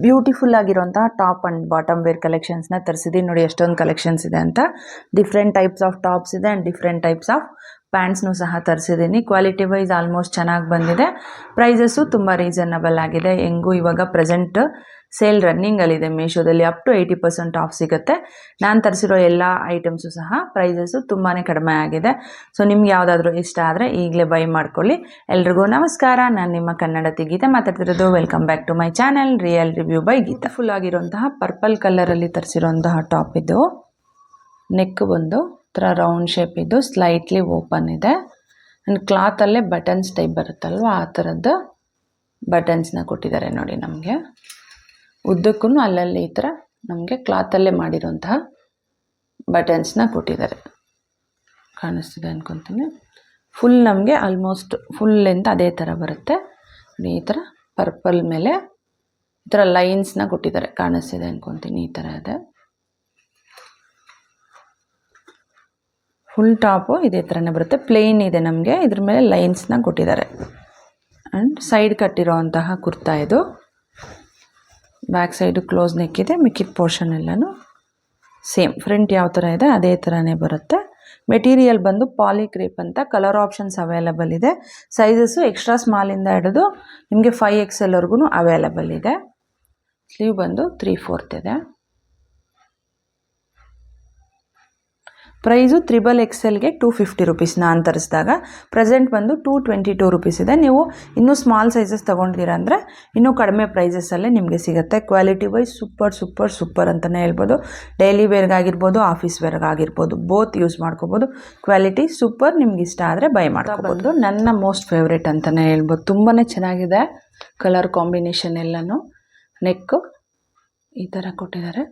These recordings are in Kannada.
ಬ್ಯೂಟಿಫುಲ್ ಆಗಿರುವಂತಹ ಟಾಪ್ ಅಂಡ್ ಬಾಟಮ್ ವೇರ್ ಕಲೆಕ್ಷನ್ಸ್ನ ತರಿಸಿದ್ದೀನಿ ನೋಡಿ. ಎಷ್ಟೊಂದು ಕಲೆಕ್ಷನ್ಸ್ ಇದೆ ಅಂತ. ಡಿಫ್ರೆಂಟ್ ಟೈಪ್ಸ್ ಆಫ್ ಟಾಪ್ಸ್ ಇದೆ ಆ್ಯಂಡ್ ಡಿಫ್ರೆಂಟ್ ಟೈಪ್ಸ್ ಆಫ್ ಪ್ಯಾಂಟ್ಸ್ನು ಸಹ ತರಿಸಿದ್ದೀನಿ. ಕ್ವಾಲಿಟಿ ವೈಸ್ ಆಲ್ಮೋಸ್ಟ್ ಚೆನ್ನಾಗಿ ಬಂದಿದೆ. ಪ್ರೈಸಸ್ಸು ತುಂಬ ರೀಸನಬಲ್ ಆಗಿದೆ. ಹೆಂಗೂ ಇವಾಗ ಪ್ರೆಸೆಂಟ್ ಸೇಲ್ ರನ್ನಿಂಗಲ್ಲಿದೆ ಮೀಶೋದಲ್ಲಿ. ಅಪ್ ಟು 80% ಆಫ್ ಸಿಗುತ್ತೆ. ನಾನು ತರಿಸಿರೋ ಎಲ್ಲ ಐಟಮ್ಸು ಸಹ ಪ್ರೈಸಸ್ಸು ತುಂಬಾ ಕಡಿಮೆ ಆಗಿದೆ. ಸೊ ನಿಮ್ಗೆ ಯಾವುದಾದ್ರೂ ಇಷ್ಟ ಆದರೆ ಈಗಲೇ ಬೈ ಮಾಡ್ಕೊಳ್ಳಿ. ಎಲ್ರಿಗೂ ನಮಸ್ಕಾರ. ನಾನು ನಿಮ್ಮ ಕನ್ನಡತಿ ಗೀತೆ ಮಾತಾಡ್ತಿರೋದು. Welcome back to my channel real review by Geetha. Full ಆಗಿರುವಂತಹ ಪರ್ಪಲ್ ಕಲರಲ್ಲಿ ತರಿಸಿರುವಂತಹ ಟಾಪ್ ಇದು. ನೆಕ್ ಬಂದು ಥರ ರೌಂಡ್ ಶೇಪ್ ಇದು, ಸ್ಲೈಟ್ಲಿ ಓಪನ್ ಇದೆ ಆ್ಯಂಡ್ ಕ್ಲಾತಲ್ಲೇ ಬಟನ್ಸ್ ಟೈಪ್ ಬರುತ್ತಲ್ವ, ಆ ಥರದ್ದು ಬಟನ್ಸ್ನ ಕೊಟ್ಟಿದ್ದಾರೆ ನೋಡಿ. ನಮಗೆ ಉದ್ದಕ್ಕೂ ಅಲ್ಲಲ್ಲಿ ಈ ಥರ ನಮಗೆ ಕ್ಲಾತಲ್ಲೇ ಮಾಡಿರುವಂತಹ ಬಟನ್ಸ್ನ ಕೊಟ್ಟಿದ್ದಾರೆ. ಕಾಣಿಸ್ತಿದೆ ಅಂದ್ಕೊತೀನಿ. ಫುಲ್ ನಮಗೆ ಆಲ್ಮೋಸ್ಟ್ ಫುಲ್ ಲೆಂತ್ ಅದೇ ಥರ ಬರುತ್ತೆ. ಈ ಥರ ಪರ್ಪಲ್ ಮೇಲೆ ಈ ಥರ ಲೈನ್ಸ್ನ ಕೊಟ್ಟಿದ್ದಾರೆ. ಕಾಣಿಸ್ತಿದೆ ಅಂದ್ಕೊತೀನಿ. ಈ ಥರ ಇದೆ. ಫುಲ್ ಟಾಪು ಇದೇ ಥರನೇ ಬರುತ್ತೆ. ಪ್ಲೇನ್ ಇದೆ ನಮಗೆ. ಇದ್ರ ಮೇಲೆ ಲೈನ್ಸ್ನ ಕೊಟ್ಟಿದ್ದಾರೆ ಆ್ಯಂಡ್ ಸೈಡ್ ಕಟ್ಟಿರೋವಂತಹ ಕುರ್ತಾ ಇದು. ಬ್ಯಾಕ್ ಸೈಡು ಕ್ಲೋಸ್ ನೆಕ್ ಇದೆ. ಮಿಕ್ಕಿದ ಪೋರ್ಷನ್ ಎಲ್ಲನೂ ಸೇಮ್. ಫ್ರಂಟ್ ಯಾವ ಥರ ಇದೆ ಅದೇ ಥರನೇ ಬರುತ್ತೆ. ಮೆಟೀರಿಯಲ್ ಬಂದು ಪಾಲಿಕ್ರೇಪ್ ಅಂತ. ಕಲರ್ ಆಪ್ಷನ್ಸ್ ಅವೈಲಬಲ್ ಇದೆ. ಸೈಜಸ್ಸು ಎಕ್ಸ್ಟ್ರಾ ಸ್ಮಾಲಿಂದ ಹಿಡಿದು ನಿಮಗೆ 5XLವರೆಗೂ ಅವೈಲಬಲ್ ಇದೆ. ಸ್ಲೀವ್ ಬಂದು 3/4 ಇದೆ. ಪ್ರೈಸು XXLಗೆ 250 ರುಪೀಸ್. ನಾನು ತರಿಸಿದಾಗ ಪ್ರೆಸೆಂಟ್ ಬಂದು 222 ರುಪೀಸ್ ಇದೆ. ನೀವು ಇನ್ನೂ ಸ್ಮಾಲ್ ಸೈಜಸ್ ತೊಗೊಂಡಿದ್ದೀರ ಅಂದರೆ ಇನ್ನೂ ಕಡಿಮೆ ಪ್ರೈಸಸ್ಸಲ್ಲೇ ನಿಮಗೆ ಸಿಗುತ್ತೆ. ಕ್ವಾಲಿಟಿ ವೈಸ್ ಸೂಪರ್ ಅಂತಲೇ ಹೇಳ್ಬೋದು. ಡೈಲಿ ವೇರ್ಗಾಗಿರ್ಬೋದು, ಆಫೀಸ್ ವೇರ್ಗಾಗಿರ್ಬೋದು, ಬೋತ್ ಯೂಸ್ ಮಾಡ್ಕೋಬೋದು. Quality super. ನಿಮ್ಗೆ ಇಷ್ಟ ಆದರೆ ಬೈ ಮಾಡ್ಕೋಬೋದು. ನನ್ನ ಮೋಸ್ಟ್ ಫೇವ್ರೇಟ್ ಅಂತಲೇ ಹೇಳ್ಬೋದು. ತುಂಬಾ ಚೆನ್ನಾಗಿದೆ ಕಲರ್ ಕಾಂಬಿನೇಷನ್ ಎಲ್ಲನೂ. ನೆಕ್ಕು ಈ ಥರ ಕೊಟ್ಟಿದ್ದಾರೆ.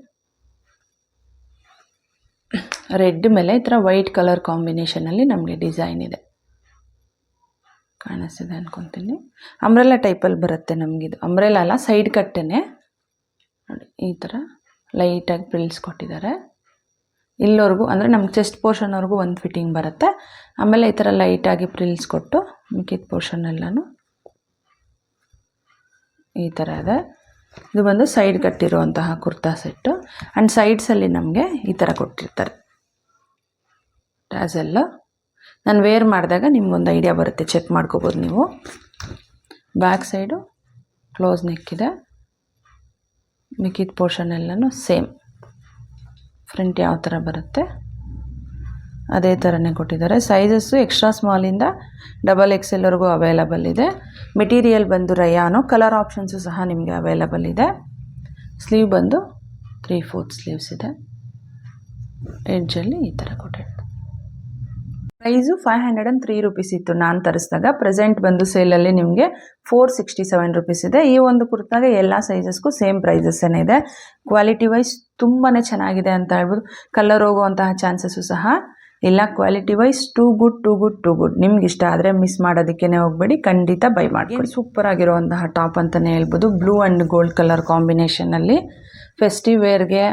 ರೆಡ್ ಮೇಲೆ ಈ ಥರ ವೈಟ್ ಕಲರ್ ಕಾಂಬಿನೇಷನಲ್ಲಿ ನಮಗೆ ಡಿಸೈನ್ ಇದೆ. ಕಾಣಿಸ್ತಿದೆ ಅಂದ್ಕೊತೀನಿ. ಅಂಬ್ರೆಲಾ ಟೈಪಲ್ಲಿ ಬರುತ್ತೆ ನಮಗಿದು. ಅಂಬ್ರೆಲಾ ಅಲ್ಲ, ಸೈಡ್ ಕಟ್ಟೇನೆ ನೋಡಿ. ಈ ಥರ ಲೈಟಾಗಿ ಪ್ರಿಲ್ಸ್ ಕೊಟ್ಟಿದ್ದಾರೆ. ಇಲ್ಲಿವರೆಗೂ ಅಂದರೆ ನಮ್ಗೆ ಚೆಸ್ಟ್ ಪೋರ್ಷನ್ವರೆಗೂ ಒಂದು ಫಿಟ್ಟಿಂಗ್ ಬರುತ್ತೆ. ಆಮೇಲೆ ಈ ಥರ ಲೈಟಾಗಿ ಪ್ರಿಲ್ಸ್ ಕೊಟ್ಟು ಮಿಕ್ಕಿದ ಪೋರ್ಷನ್ ಎಲ್ಲನೂ ಈ ಥರ ಇದೆ. ಇದು ಬಂದು ಸೈಡ್ ಕಟ್ಟಿರುವಂತಹ ಕುರ್ತಾ ಸೆಟ್ಟು ಆ್ಯಂಡ್ ಸೈಡ್ಸಲ್ಲಿ ನಮಗೆ ಈ ಥರ ಕೊಟ್ಟಿರ್ತಾರೆ ಟ್ಯಾಸೆಲ್ಲ. ನಾನು ವೇರ್ ಮಾಡಿದಾಗ ನಿಮ್ಗೊಂದು ಐಡಿಯಾ ಬರುತ್ತೆ, ಚೆಕ್ ಮಾಡ್ಕೋಬೋದು ನೀವು. ಬ್ಯಾಕ್ ಸೈಡು ಕ್ಲೋಸ್ ನೆಕ್ ಇದೆ. ಮಿಕ್ಕಿದ ಪೋರ್ಷನ್ ಎಲ್ಲನೂ ಸೇಮ್. ಫ್ರಂಟ್ ಯಾವ ಥರ ಬರುತ್ತೆ ಅದೇ ಥರನೇ ಕೊಟ್ಟಿದ್ದಾರೆ. ಸೈಜಸ್ಸು ಎಕ್ಸ್ಟ್ರಾ ಸ್ಮಾಲಿಂದ XXLವರೆಗೂ ಅವೈಲಬಲ್ ಇದೆ. ಮೆಟೀರಿಯಲ್ ಬಂದು ರಯಾನು. ಕಲರ್ ಆಪ್ಷನ್ಸು ಸಹ ನಿಮಗೆ ಅವೈಲಬಲ್ ಇದೆ. ಸ್ಲೀವ್ ಬಂದು 3/4 ಸ್ಲೀವ್ಸ್ ಇದೆ. ಎಡ್ಜಲ್ಲಿ ಈ ಥರ ಕೊಟ್ಟಿದ್ದಾರೆ. ಪ್ರೈಸು 503 ರುಪೀಸ್ ಇತ್ತು ನಾನು ತರಿಸಿದಾಗ. ಪ್ರೆಸೆಂಟ್ ಬಂದು ಸೇಲಲ್ಲಿ ನಿಮಗೆ 467 ರುಪೀಸ್ ಇದೆ. ಈ ಒಂದು ಕುರ್ತಾಗೆ ಎಲ್ಲ ಸೈಜಸ್ಗೂ ಸೇಮ್ ಪ್ರೈಸಸ್ಸೇ ಇದೆ. ಕ್ವಾಲಿಟಿ ವೈಸ್ ತುಂಬಾ ಚೆನ್ನಾಗಿದೆ ಅಂತ ಹೇಳ್ಬೋದು. ಕಲರ್ ಹೋಗುವಂತಹ ಚಾನ್ಸಸ್ಸು ಸಹ ಇಲ್ಲ. Quality wise too good. ನಿಮ್ಗೆ ಇಷ್ಟ ಆದರೆ ಮಿಸ್ ಮಾಡೋದಕ್ಕೇ ಹೋಗಬೇಡಿ. ಖಂಡಿತ ಬೈ ಮಾಡಿ. ಸೂಪರ್ ಆಗಿರುವಂತಹ ಟಾಪ್ ಅಂತಲೇ ಹೇಳ್ಬೋದು. ಬ್ಲೂ ಆ್ಯಂಡ್ ಗೋಲ್ಡ್ ಕಲರ್ ಕಾಂಬಿನೇಷನಲ್ಲಿ ಫೆಸ್ಟಿವ್ ವೇರ್ಗೆ,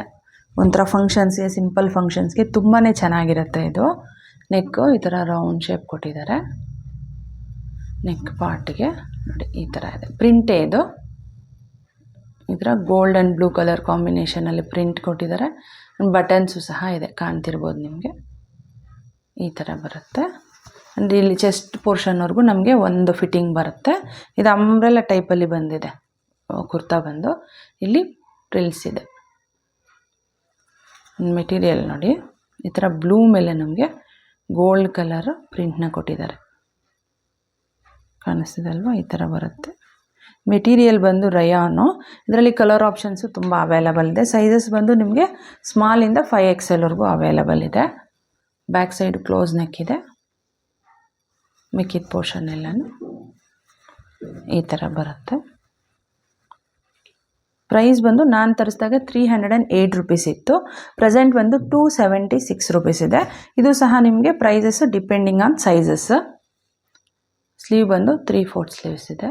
ಒಂಥರ ಫಂಕ್ಷನ್ಸ್ಗೆ, ಸಿಂಪಲ್ ಫಂಕ್ಷನ್ಸ್ಗೆ ತುಂಬಾ ಚೆನ್ನಾಗಿರುತ್ತೆ ಇದು. ನೆಕ್ಕು ಈ ಥರ ರೌಂಡ್ ಶೇಪ್ ಕೊಟ್ಟಿದ್ದಾರೆ. ನೆಕ್ ಪಾರ್ಟ್ಗೆ ನೋಡಿ ಈ ಥರ ಇದೆ. ಪ್ರಿಂಟೇ ಇದು. ಈ ಥರ ಗೋಲ್ಡ್ ಆ್ಯಂಡ್ ಬ್ಲೂ ಕಲರ್ ಕಾಂಬಿನೇಷನಲ್ಲಿ ಪ್ರಿಂಟ್ ಕೊಟ್ಟಿದ್ದಾರೆ. ಬಟನ್ಸು ಸಹ ಇದೆ, ಕಾಣ್ತಿರ್ಬೋದು ನಿಮಗೆ. ಈ ಥರ ಬರುತ್ತೆ. ಅಂದರೆ ಇಲ್ಲಿ ಚೆಸ್ಟ್ ಪೋರ್ಷನ್ವರೆಗೂ ನಮಗೆ ಒಂದು ಫಿಟ್ಟಿಂಗ್ ಬರುತ್ತೆ. ಇದು ಅಂಬ್ರೆಲಾ ಟೈಪಲ್ಲಿ ಬಂದಿದೆ ಕುರ್ತಾ ಬಂದು. ಇಲ್ಲಿ ಪ್ರಿಲ್ಸ್ ಇದೆ. ಮೆಟೀರಿಯಲ್ ನೋಡಿ ಈ ಥರ ಬ್ಲೂ ಮೇಲೆ ನಮಗೆ ಗೋಲ್ಡ್ ಕಲರ್ ಪ್ರಿಂಟ್ನ ಕೊಟ್ಟಿದ್ದಾರೆ. ಕಾಣಿಸ್ತಿದೆ ಅಲ್ವಾ? ಈ ಥರ ಬರುತ್ತೆ. ಮೆಟೀರಿಯಲ್ ಬಂದು ರಯಾನು. ಇದರಲ್ಲಿ ಕಲರ್ ಆಪ್ಷನ್ಸು ತುಂಬ ಅವೈಲಬಲ್ ಇದೆ. ಸೈಜಸ್ ಬಂದು ನಿಮಗೆ ಸ್ಮಾಲಿಂದ 5XLವರೆಗೂ ಅವೈಲಬಲ್ ಇದೆ. ಬ್ಯಾಕ್ ಸೈಡ್ ಕ್ಲೋಸ್ ನೆಕ್ ಇದೆ. ಮಿಕ್ಕಿದ ಪೋರ್ಷನ್ ಎಲ್ಲನೂ ಈ ಥರ ಬರುತ್ತೆ. ಪ್ರೈಸ್ ಬಂದು ನಾನು ತರಿಸಿದಾಗ 308 ರುಪೀಸ್ ಇತ್ತು. ಪ್ರೆಸೆಂಟ್ ಬಂದು 276 ರುಪೀಸ್ ಇದೆ. ಇದು ಸಹ ನಿಮಗೆ prices depending on sizes. Sleeve ಬಂದು 3/4 ಸ್ಲೀವ್ಸ್ ಇದೆ.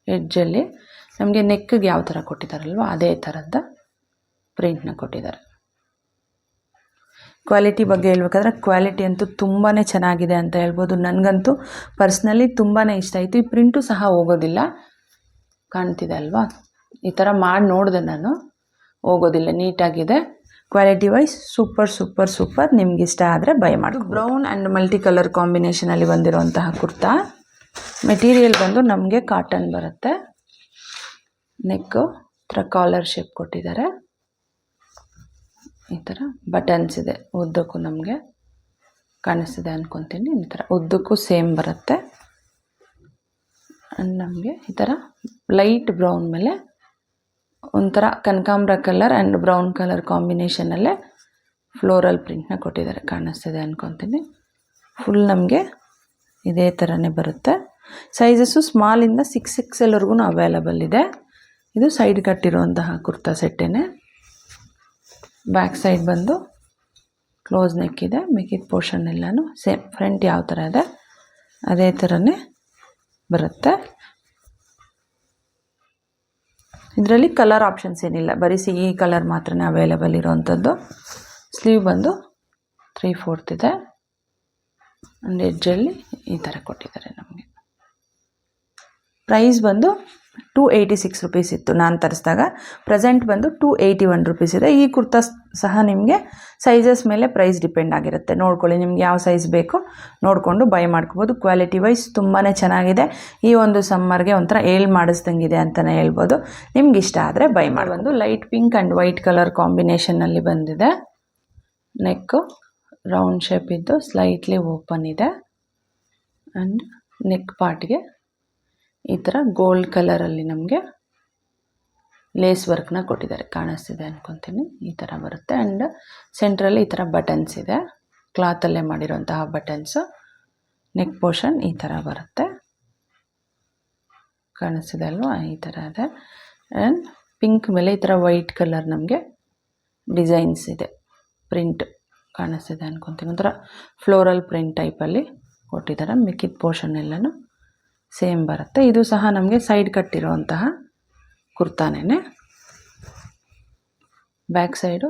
ಎಡ್ಜಲ್ಲಿ ನಮಗೆ ನೆಕ್ಗೆ ಯಾವ ಥರ ಕೊಟ್ಟಿದ್ದಾರಲ್ವ ಅದೇ ಥರದ ಪ್ರಿಂಟ್ನ ಕೊಟ್ಟಿದ್ದಾರೆ. ಕ್ವಾಲಿಟಿ ಬಗ್ಗೆ ಹೇಳ್ಬೇಕಾದ್ರೆ ಕ್ವಾಲಿಟಿ ಅಂತೂ ತುಂಬಾ ಚೆನ್ನಾಗಿದೆ ಅಂತ ಹೇಳ್ಬೋದು. ನನಗಂತೂ ಪರ್ಸ್ನಲಿ ತುಂಬಾ ಇಷ್ಟ ಆಯಿತು. ಈ ಪ್ರಿಂಟು ಸಹ ಹೋಗೋದಿಲ್ಲ. ಕಾಣ್ತಿದೆ ಅಲ್ವಾ? ಈ ಥರ ಮಾಡಿ ನೋಡಿದೆ ನಾನು, ಹೋಗೋದಿಲ್ಲ, ನೀಟಾಗಿದೆ. Quality wise super super super. ನಿಮ್ಗೆ ಇಷ್ಟ ಆದರೆ ಬೈ ಮಾಡಿ. ಬ್ರೌನ್ ಆ್ಯಂಡ್ ಮಲ್ಟಿ ಕಲರ್ ಕಾಂಬಿನೇಷನಲ್ಲಿ ಬಂದಿರುವಂತಹ ಕುರ್ತಾ. ಮೆಟೀರಿಯಲ್ ಬಂದು ನಮಗೆ ಕಾಟನ್ ಬರುತ್ತೆ. ನೆಕ್ಕು ಈ ಥರ ಕಾಲರ್ ಶೇಪ್ ಕೊಟ್ಟಿದ್ದಾರೆ. ಈ ಥರ ಬಟನ್ಸ್ ಇದೆ ಉದ್ದಕ್ಕೂ, ನಮಗೆ ಕಾಣಿಸ್ತಿದೆ ಅಂದ್ಕೊತೀನಿ. ಈ ಥರ ಉದ್ದಕ್ಕೂ ಸೇಮ್ ಬರುತ್ತೆ. ಆ್ಯಂಡ್ ನಮಗೆ ಈ ಥರ ಲೈಟ್ ಬ್ರೌನ್ ಮೇಲೆ ಒಂಥರ ಕನಕಾಂಬ್ರ ಕಲರ್ ಆ್ಯಂಡ್ ಬ್ರೌನ್ ಕಲರ್ ಕಾಂಬಿನೇಷನಲ್ಲೇ ಫ್ಲೋರಲ್ ಪ್ರಿಂಟ್ನ ಕೊಟ್ಟಿದ್ದಾರೆ, ಕಾಣಿಸ್ತಿದೆ ಅಂದ್ಕೊತೀನಿ. ಫುಲ್ ನಮಗೆ ಇದೇ ಥರನೇ ಬರುತ್ತೆ. ಸೈಜಸ್ಸು ಸ್ಮಾಲಿಂದ 6XLವರೆಗೂ ಅವೈಲಬಲ್ ಇದೆ. ಇದು ಸೈಡ್ ಕಟ್ಟಿರುವಂತಹ ಕುರ್ತಾ ಸೆಟ್ಟೇನೆ. ಬ್ಯಾಕ್ ಸೈಡ್ ಬಂದು ಕ್ಲೋಸ್ ನೆಕ್ ಇದೆ. ಮಿಕ್ಕಿದ ಪೋರ್ಷನ್ ಎಲ್ಲನೂ ಸೇಮ್. ಫ್ರಂಟ್ ಯಾವ ಥರ ಇದೆ ಅದೇ ಥರನೇ ಬರುತ್ತೆ. ಇದರಲ್ಲಿ ಕಲರ್ ಆಪ್ಷನ್ಸ್ ಏನಿಲ್ಲ, ಬರೀ ಈ ಕಲರ್ ಮಾತ್ರನೇ ಅವೈಲಬಲ್ ಇರೋವಂಥದ್ದು. ಸ್ಲೀವ್ ಬಂದು 3/4 ಇದೆ. ಆ್ಯಂಡ್ ಎಡ್ಜಲ್ಲಿ ಈ ಥರ ಕೊಟ್ಟಿದ್ದಾರೆ ನಮಗೆ. ಪ್ರೈಸ್ ಬಂದು 286 ರುಪೀಸ್ ಇತ್ತು ನಾನು ತರಿಸಿದಾಗ. ಪ್ರೆಸೆಂಟ್ ಬಂದು 281 ರುಪೀಸ್ ಇದೆ. ಈ ಕುರ್ತಾ ಸಹ ನಿಮಗೆ ಸೈಜಸ್ ಮೇಲೆ ಪ್ರೈಸ್ ಡಿಪೆಂಡ್ ಆಗಿರುತ್ತೆ. ನೋಡ್ಕೊಳ್ಳಿ, ನಿಮ್ಗೆ ಯಾವ ಸೈಜ್ ಬೇಕೋ ನೋಡಿಕೊಂಡು ಬೈ ಮಾಡ್ಕೋಬೋದು. ಕ್ವಾಲಿಟಿ ವೈಸ್ ತುಂಬಾ ಚೆನ್ನಾಗಿದೆ. ಈ ಒಂದು ಸಮ್ಮರ್ಗೆ ಒಂಥರ ಮಾಡಿಸ್ದಂಗಿದೆ ಅಂತಲೇ ಹೇಳ್ಬೋದು. ನಿಮ್ಗೆ ಇಷ್ಟ ಆದರೆ ಬೈ ಮಾಡಿ. ಬಂದು light pink and white colour ಕಾಂಬಿನೇಷನ್ನಲ್ಲಿ ಬಂದಿದೆ. ನೆಕ್ಕು ರೌಂಡ್ ಶೇಪ್ ಇದ್ದು ಸ್ಲೈಟ್ಲಿ ಓಪನ್ ಇದೆ. ಆ್ಯಂಡ್ ನೆಕ್ ಪಾರ್ಟ್ಗೆ ಈ ಥರ ಗೋಲ್ಡ್ ಕಲರಲ್ಲಿ ನಮಗೆ ಲೇಸ್ ವರ್ಕ್ನ ಕೊಟ್ಟಿದ್ದಾರೆ, ಕಾಣಿಸ್ತಿದೆ ಅಂದ್ಕೊತೀನಿ. ಈ ಥರ ಬರುತ್ತೆ. ಆ್ಯಂಡ್ ಸೆಂಟ್ರಲ್ಲಿ ಈ ಥರ ಬಟನ್ಸ್ ಇದೆ, ಕ್ಲಾತಲ್ಲೇ ಮಾಡಿರೋಂತಹ ಬಟನ್ಸು. ನೆಕ್ ಪೋರ್ಷನ್ ಈ ಥರ ಬರುತ್ತೆ, ಕಾಣಿಸ್ತಿದೆ ಅಲ್ವಾ, ಈ ಥರ ಇದೆ. ಆ್ಯಂಡ್ ಪಿಂಕ್ ಮೇಲೆ ಈ ಥರ ವೈಟ್ ಕಲರ್ ನಮಗೆ ಡಿಸೈನ್ಸ್ ಇದೆ, ಪ್ರಿಂಟ್ ಕಾಣಿಸ್ತಿದೆ ಅಂದ್ಕೊತೀನಿ. ಒಂಥರ ಫ್ಲೋರಲ್ ಪ್ರಿಂಟ್ ಟೈಪಲ್ಲಿ ಕೊಟ್ಟಿದ್ದಾರೆ. ಮಿಕ್ಕಿದ ಪೋರ್ಷನ್ ಎಲ್ಲನೂ ಸೇಮ್ ಬರುತ್ತೆ. ಇದು ಸಹ ನಮಗೆ ಸೈಡ್ ಕಟ್ಟಿರುವಂತಹ ಕುರ್ತಾನೇ. ಬ್ಯಾಕ್ ಸೈಡು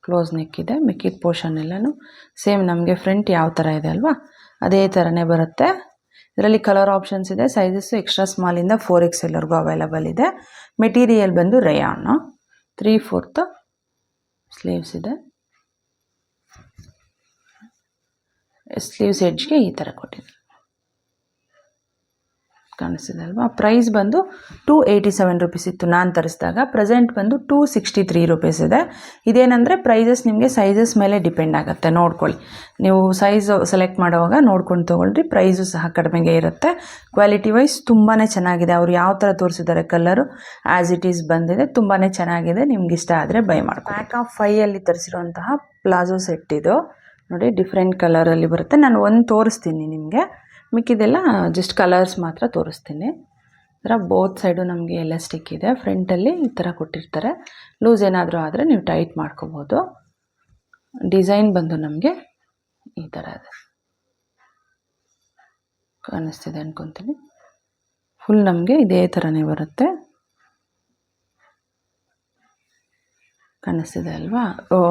ಕ್ಲೋಸ್ ನೆಕ್ ಇದೆ. ಮಿಕ್ಕಿದ ಪೋರ್ಷನ್ ಎಲ್ಲನೂ ಸೇಮ್ ನಮಗೆ ಫ್ರಂಟ್ ಯಾವ ಥರ ಇದೆ ಅಲ್ವಾ ಅದೇ ಥರನೇ ಬರುತ್ತೆ. ಇದರಲ್ಲಿ ಕಲರ್ ಆಪ್ಷನ್ಸ್ ಇದೆ. ಸೈಜಸ್ಸು ಎಕ್ಸ್ಟ್ರಾ ಸ್ಮಾಲಿಂದ 4XLವರೆಗೂ ಅವೈಲಬಲ್ ಇದೆ. ಮೆಟೀರಿಯಲ್ ಬಂದು ರಯಾನು. 3/4 ಸ್ಲೀವ್ಸ್ ಇದೆ. ಸ್ಲೀವ್ಸ್ ಎಡ್ಜ್ಗೆ ಈ ಥರ ಕೊಟ್ಟಿದೆ, ಕಾಣಿಸ್ತಿದೆ ಅಲ್ವಾ. ಪ್ರೈಸ್ ಬಂದು 287 ರುಪೀಸ್ ಇತ್ತು ನಾನು ತರಿಸಿದಾಗ. ಪ್ರೆಸೆಂಟ್ ಬಂದು 263 ರುಪೀಸ್ ಇದೆ. ಇದೇನೆಂದರೆ ಪ್ರೈಸಸ್ ನಿಮಗೆ ಸೈಜಸ್ ಮೇಲೆ ಡಿಪೆಂಡ್ ಆಗುತ್ತೆ. ನೋಡ್ಕೊಳ್ಳಿ, ನೀವು ಸೈಜ್ ಸೆಲೆಕ್ಟ್ ಮಾಡುವಾಗ ನೋಡ್ಕೊಂಡು ತೊಗೊಳ್ರಿ. ಪ್ರೈಸು ಸಹ ಕಡಿಮೆಗೆ ಇರುತ್ತೆ. ಕ್ವಾಲಿಟಿ ವೈಸ್ ತುಂಬಾ ಚೆನ್ನಾಗಿದೆ. ಅವರು ಯಾವ ಥರ ತೋರಿಸಿದ್ದಾರೆ ಕಲರು ಆ್ಯಸ್ ಇಟ್ ಈಸ್ ಬಂದಿದೆ, ತುಂಬಾ ಚೆನ್ನಾಗಿದೆ. ನಿಮ್ಗೆ ಇಷ್ಟ ಆದರೆ ಬೈ ಮಾಡ್ಕೊ. ಪ್ಯಾಕ್ ಆಫ್ 5 ತರಿಸಿರುವಂತಹ ಪ್ಲಾಜೋ ಸೆಟ್ ಇದು ನೋಡಿ, ಡಿಫ್ರೆಂಟ್ ಕಲರಲ್ಲಿ ಬರುತ್ತೆ. ನಾನು ಒಂದು ತೋರಿಸ್ತೀನಿ ನಿಮಗೆ, ಮಿಕ್ಕಿದೆಲ್ಲ ಜಸ್ಟ್ ಕಲರ್ಸ್ ಮಾತ್ರ ತೋರಿಸ್ತೀನಿ. ಈ ಥರ ಬೋತ್ ಸೈಡು ನಮಗೆ ಎಲಾಸ್ಟಿಕ್ ಇದೆ. ಫ್ರಂಟಲ್ಲಿ ಈ ಥರ ಕೊಟ್ಟಿರ್ತಾರೆ. ಲೂಸ್ ಏನಾದರೂ ಆದರೆ ನೀವು ಟೈಟ್ ಮಾಡ್ಕೋಬೋದು. ಡಿಸೈನ್ ಬಂದು ನಮಗೆ ಈ ಥರ ಇದೆ, ಕಾಣಿಸ್ತಿದೆ ಅಂದ್ಕೊತೀನಿ. ಫುಲ್ ನಮಗೆ ಇದೇ ಥರನೇ ಬರುತ್ತೆ, ಕಾಣಿಸ್ತಿದೆ ಅಲ್ವಾ.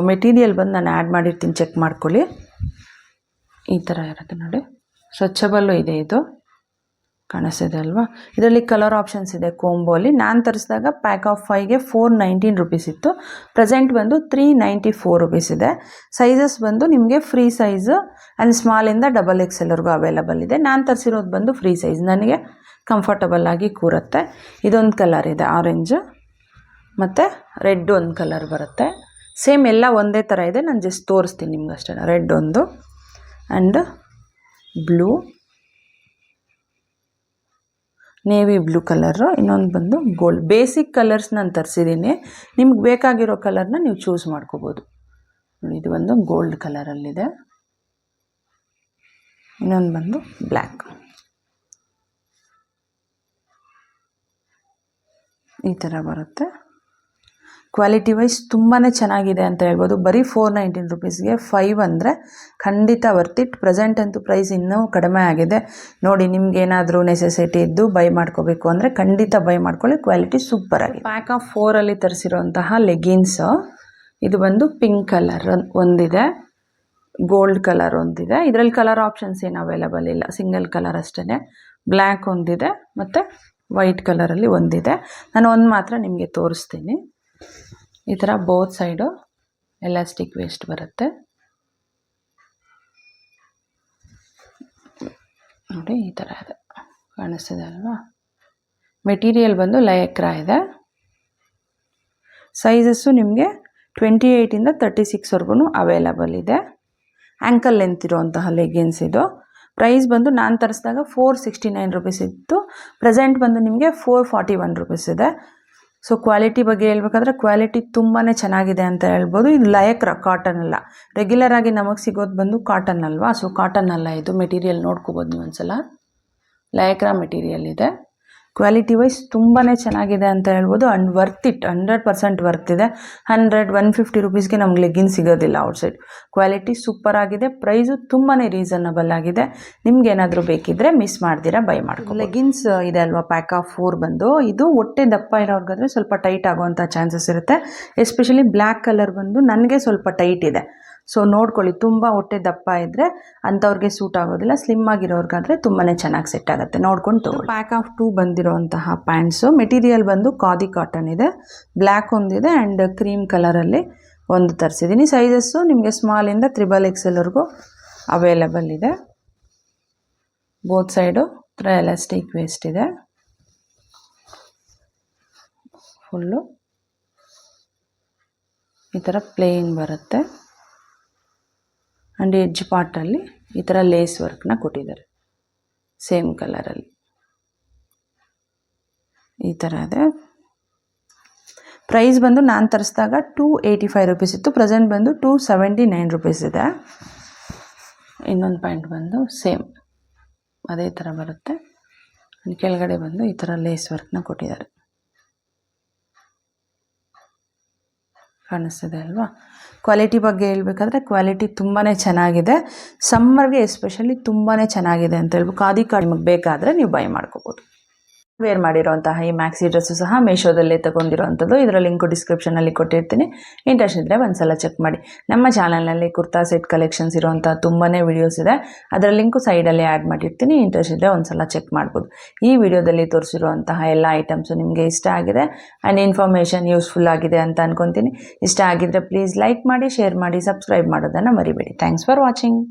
ಮೆಟೀರಿಯಲ್ ಬಂದು ನಾನು ಆ್ಯಡ್ ಮಾಡಿರ್ತೀನಿ, ಚೆಕ್ ಮಾಡ್ಕೊಳ್ಳಿ. ಈ ಥರ ಇರುತ್ತೆ ನೋಡಿ, ಸ್ಟ್ರೆಚಬಲ್ಲು ಇದೆ. ಇದು ಕಾಣಿಸ್ತಿದೆ ಅಲ್ವಾ. ಇದರಲ್ಲಿ ಕಲರ್ ಆಪ್ಷನ್ಸ್ ಇದೆ ಕೋಂಬೋಲಿ. ನಾನು ತರಿಸಿದಾಗ ಪ್ಯಾಕ್ ಆಫ್ 5ಗೆ 419 ರುಪೀಸ್ ಇತ್ತು. ಪ್ರೆಸೆಂಟ್ ಬಂದು 394 ರುಪೀಸ್ ಇದೆ. ಸೈಜಸ್ ಬಂದು ನಿಮಗೆ ಫ್ರೀ ಸೈಜು ಆ್ಯಂಡ್ ಸ್ಮಾಲಿಂದ XXLವರೆಗೂ ಅವೈಲಬಲ್ ಇದೆ. ನಾನು ತರಿಸಿರೋದು ಬಂದು ಫ್ರೀ ಸೈಜ್, ನನಗೆ ಕಂಫರ್ಟಬಲ್ ಆಗಿ ಕೂರುತ್ತೆ. ಇದೊಂದು ಕಲರ್ ಇದೆ ಆರೆಂಜು, ಮತ್ತು ರೆಡ್ ಒಂದು ಕಲರ್ ಬರುತ್ತೆ. ಸೇಮ್ ಎಲ್ಲ ಒಂದೇ ಥರ ಇದೆ, ನಾನು ಜಸ್ಟ್ ತೋರಿಸ್ತೀನಿ ನಿಮ್ಗೆ ಅಷ್ಟೇ. ರೆಡ್ ಒಂದು and blue, navy blue colour, ಇನ್ನೊಂದು ಬಂದು ಗೋಲ್ಡ್. ಬೇಸಿಕ್ ಕಲರ್ಸ್ ನಾನು ತರಿಸಿದ್ದೀನಿ. ನಿಮ್ಗೆ ಬೇಕಾಗಿರೋ ಕಲರ್ನ ನೀವು ಚೂಸ್ ಮಾಡ್ಕೋಬೋದು. ಇದು ಒಂದು ಗೋಲ್ಡ್ ಕಲರಲ್ಲಿದೆ, ಇನ್ನೊಂದು ಬಂದು ಬ್ಲ್ಯಾಕ್. ಈ ಥರ ಬರುತ್ತೆ. ಕ್ವಾಲಿಟಿ ವೈಸ್ ತುಂಬಾ ಚೆನ್ನಾಗಿದೆ ಅಂತ ಹೇಳ್ಬೋದು. ಬರೀ 419 ರುಪೀಸ್ಗೆ 5 ಅಂದರೆ ಖಂಡಿತ ವರ್ತ್ ಇಟ್. ಪ್ರೆಸೆಂಟ್ ಅಂತೂ ಪ್ರೈಸ್ ಇನ್ನೂ ಕಡಿಮೆ ಆಗಿದೆ. ನೋಡಿ, ನಿಮ್ಗೇನಾದರೂ ನೆಸೆಸಿಟಿ ಇದ್ದು ಬೈ ಮಾಡ್ಕೋಬೇಕು ಅಂದರೆ ಖಂಡಿತ ಬೈ ಮಾಡ್ಕೊಳ್ಳಿ. ಕ್ವಾಲಿಟಿ ಸೂಪರ್ ಆಗಿದೆ. ಪ್ಯಾಕ್ ಆಫ್ 4 ತರಿಸಿರುವಂತಹ ಲೆಗಿನ್ಸು. ಇದು ಬಂದು ಪಿಂಕ್ ಕಲರ್ ಒಂದಿದೆ, ಗೋಲ್ಡ್ ಕಲರ್ ಒಂದಿದೆ. ಇದರಲ್ಲಿ ಕಲರ್ ಆಪ್ಷನ್ಸ್ ಏನು ಅವೈಲಬಲ್ ಇಲ್ಲ, ಸಿಂಗಲ್ ಕಲರ್ ಅಷ್ಟೇ. ಬ್ಲ್ಯಾಕ್ ಒಂದಿದೆ ಮತ್ತು ವೈಟ್ ಕಲರಲ್ಲಿ ಒಂದಿದೆ. ನಾನು ಒಂದು ಮಾತ್ರ ನಿಮಗೆ ತೋರಿಸ್ತೀನಿ. ಈ ಥರ ಬೋತ್ ಸೈಡು ಎಲಾಸ್ಟಿಕ್ ವೇಸ್ಟ್ ಬರುತ್ತೆ ನೋಡಿ, ಈ ಥರ ಇದೆ, ಕಾಣಿಸ್ತಿದೆ ಅಲ್ವಾ. ಮೆಟೀರಿಯಲ್ ಬಂದು ಲಯಕ್ರಾ ಇದೆ. ಸೈಜಸ್ಸು ನಿಮಗೆ 28ಇಂದ 36ವರೆಗೂ ಅವೈಲಬಲ್ ಇದೆ. ಆ್ಯಂಕಲ್ ಲೆಂತ್ ಇರುವಂತಹ ಲೆಗಿನ್ಸ್ ಇದು. ಪ್ರೈಸ್ ಬಂದು ನಾನು ತರಿಸಿದಾಗ 469 ರುಪೀಸ್ ಇತ್ತು. ಪ್ರೆಸೆಂಟ್ ಬಂದು ನಿಮಗೆ 441 ರುಪೀಸ್ ಇದೆ. ಸೊ ಕ್ವಾಲಿಟಿ ಬಗ್ಗೆ ಹೇಳ್ಬೇಕಾದ್ರೆ ಕ್ವಾಲಿಟಿ ತುಂಬಾ ಚೆನ್ನಾಗಿದೆ ಅಂತ ಹೇಳ್ಬೋದು. ಇದು ಲಯಕ್ರಾ, ಕಾಟನ್ ಅಲ್ಲ. ರೆಗ್ಯುಲರ್ ಆಗಿ ನಮಗೆ ಸಿಗೋದು ಬಂದು ಕಾಟನ್ ಅಲ್ವಾ, ಸೊ ಕಾಟನ್ ಅಲ್ಲ ಇದು. ಮೆಟೀರಿಯಲ್ ನೋಡ್ಕೋಬೋದು ನೀವು ಒಂದ್ಸಲ. ಲಯಕ್ರಾ ಮೆಟೀರಿಯಲ್ ಇದೆ. ಕ್ವಾಲಿಟಿ ವೈಸ್ ತುಂಬಾ ಚೆನ್ನಾಗಿದೆ ಅಂತ ಹೇಳ್ಬೋದು. ಆ್ಯಂಡ್ ವರ್ತ್ ಇಟ್, 100% ವರ್ತ್ ಇದೆ. 100-150 ರುಪೀಸ್ಗೆ ನಮ್ಗೆ ಲೆಗಿನ್ ಸಿಗೋದಿಲ್ಲ ಔಟ್ಸೈಡ್. ಕ್ವಾಲಿಟಿ ಸೂಪರ್ ಆಗಿದೆ. ಪ್ರೈಸು ತುಂಬಾ ರೀಸನಬಲ್ ಆಗಿದೆ. ನಿಮ್ಗೆ ಏನಾದರೂ ಬೇಕಿದ್ದರೆ ಮಿಸ್ ಮಾಡ್ದಿರಾ ಬೈ ಮಾಡ್ಕೊ. ಲೆಗಿನ್ಸ್ ಇದೆ ಅಲ್ವಾ, ಪ್ಯಾಕ್ ಆಫ್ 4 ಬಂದು ಇದು ಹೊಟ್ಟೆ ದಪ್ಪ ಇರೋರ್ಗಾದ್ರೆ ಸ್ವಲ್ಪ ಟೈಟ್ ಆಗುವಂಥ ಚಾನ್ಸಸ್ ಇರುತ್ತೆ. ಎಸ್ಪೆಷಲಿ ಬ್ಲ್ಯಾಕ್ ಕಲರ್ ಬಂದು ನನಗೆ ಸ್ವಲ್ಪ ಟೈಟ್ ಇದೆ. ಸೊ ನೋಡ್ಕೊಳ್ಳಿ, ತುಂಬ ಹೊಟ್ಟೆ ದಪ್ಪ ಇದ್ದರೆ ಅಂಥವ್ರಿಗೆ ಸೂಟ್ ಆಗೋದಿಲ್ಲ. ಸ್ಲಿಮ್ ಆಗಿರೋರ್ಗಾದರೆ ತುಂಬಾ ಚೆನ್ನಾಗಿ ಸೆಟ್ ಆಗುತ್ತೆ. ನೋಡ್ಕೊಂಡು ತಗೊಳ್ಳಿ. ಪ್ಯಾಕ್ ಆಫ್ 2 ಬಂದಿರೋಂತಹ ಪ್ಯಾಂಟ್ಸು. ಮೆಟೀರಿಯಲ್ ಬಂದು ಖಾದಿ ಕಾಟನ್ ಇದೆ. ಬ್ಲ್ಯಾಕ್ ಒಂದಿದೆ ಆ್ಯಂಡ್ ಕ್ರೀಮ್ ಕಲರಲ್ಲಿ ಒಂದು ತರಿಸಿದ್ದೀನಿ. ಸೈಜಸ್ಸು ನಿಮಗೆ ಸ್ಮಾಲಿಂದ XXXLವರೆಗೂ ಅವೈಲಬಲ್ ಇದೆ. ಬೋತ್ ಸೈಡು ಥರ ಎಲಾಸ್ಟಿಕ್ ವೇಸ್ಟ್ ಇದೆ. ಫುಲ್ಲು ಈ ಥರ ಪ್ಲೇನ್ ಬರುತ್ತೆ. ಆ್ಯಂಡ್ ಎಡ್ಜ್ ಪಾರ್ಟಲ್ಲಿ ಈ ಥರ ಲೇಸ್ ವರ್ಕ್ನ ಕೊಟ್ಟಿದ್ದಾರೆ ಸೇಮ್ ಕಲರಲ್ಲಿ. ಈ ಥರ ಇದೆ. ಪ್ರೈಸ್ ಬಂದು ನಾನು ತರಿಸಿದಾಗ 285 ರುಪೀಸ್ ಇತ್ತು. ಪ್ರೆಸೆಂಟ್ ಬಂದು 279 ರುಪೀಸ್ ಇದೆ. ಇನ್ನೊಂದು ಪ್ಯಾಂಟ್ ಬಂದು ಸೇಮ್ ಅದೇ ಥರ ಬರುತ್ತೆ. ಕೆಳಗಡೆ ಬಂದು ಈ ಥರ ಲೇಸ್ ವರ್ಕ್ನ ಕೊಟ್ಟಿದ್ದಾರೆ. ಕಾಣಿಸ್ತಿದೆ ಅಲ್ವಾ. ಕ್ವಾಲಿಟಿ ಬಗ್ಗೆ ಹೇಳ್ಬೇಕಾದ್ರೆ ಕ್ವಾಲಿಟಿ ತುಂಬಾ ಚೆನ್ನಾಗಿದೆ. ಸಮ್ಮರ್ಗೆ ಎಸ್ಪೆಷಲಿ ತುಂಬಾ ಚೆನ್ನಾಗಿದೆ ಅಂತ ಹೇಳ್ಬೋದು. ಖಾದಿ ನಿಮಗೆ ಬೇಕಾದರೆ ನೀವು ಬೈ ಮಾಡ್ಕೋಬೋದು. ವೇರ್ ಮಾಡಿರೋಂತಹ ಈ ಮ್ಯಾಕ್ಸಿ ಡ್ರೆಸ್ಸು ಸಹ ಮೀಶೋದಲ್ಲೇ ತೊಗೊಂಡಿರೋವಂಥದ್ದು. ಇದರ ಲಿಂಕು ಡಿಸ್ಕ್ರಿಪ್ಷನಲ್ಲಿ ಕೊಟ್ಟಿರ್ತೀನಿ. ಇಂಟ್ರೆಸ್ಟ್ ಇದ್ದರೆ ಒಂದ್ಸಲ ಚೆಕ್ ಮಾಡಿ. ನಮ್ಮ ಚಾನಲ್ನಲ್ಲಿ ಕುರ್ತಾ ಸೆಟ್ ಕಲೆಕ್ಷನ್ಸ್ ಇರೋವಂಥ ತುಂಬಾ ವಿಡಿಯೋಸ್ ಇದೆ. ಅದರ ಲಿಂಕು ಸೈಡಲ್ಲಿ ಆ್ಯಡ್ ಮಾಡಿರ್ತೀನಿ. ಇಂಟ್ರೆಸ್ಟ್ ಇದ್ದರೆ ಒಂದ್ಸಲ ಚೆಕ್ ಮಾಡ್ಬೋದು. ಈ ವಿಡಿಯೋದಲ್ಲಿ ತೋರಿಸಿರುವಂತಹ ಎಲ್ಲ ಐಟಮ್ಸು ನಿಮಗೆ ಇಷ್ಟ ಆಗಿದೆ ಆ್ಯಂಡ್ ಇನ್ಫಾರ್ಮೇಷನ್ ಯೂಸ್ಫುಲ್ ಆಗಿದೆ ಅಂತ ಅಂದ್ಕೊತೀನಿ. ಇಷ್ಟ ಆಗಿದ್ದರೆ ಪ್ಲೀಸ್ ಲೈಕ್ ಮಾಡಿ, ಶೇರ್ ಮಾಡಿ, ಸಬ್ಸ್ಕ್ರೈಬ್ ಮಾಡೋದನ್ನು ಮರಿಬೇಡಿ. Thanks for watching.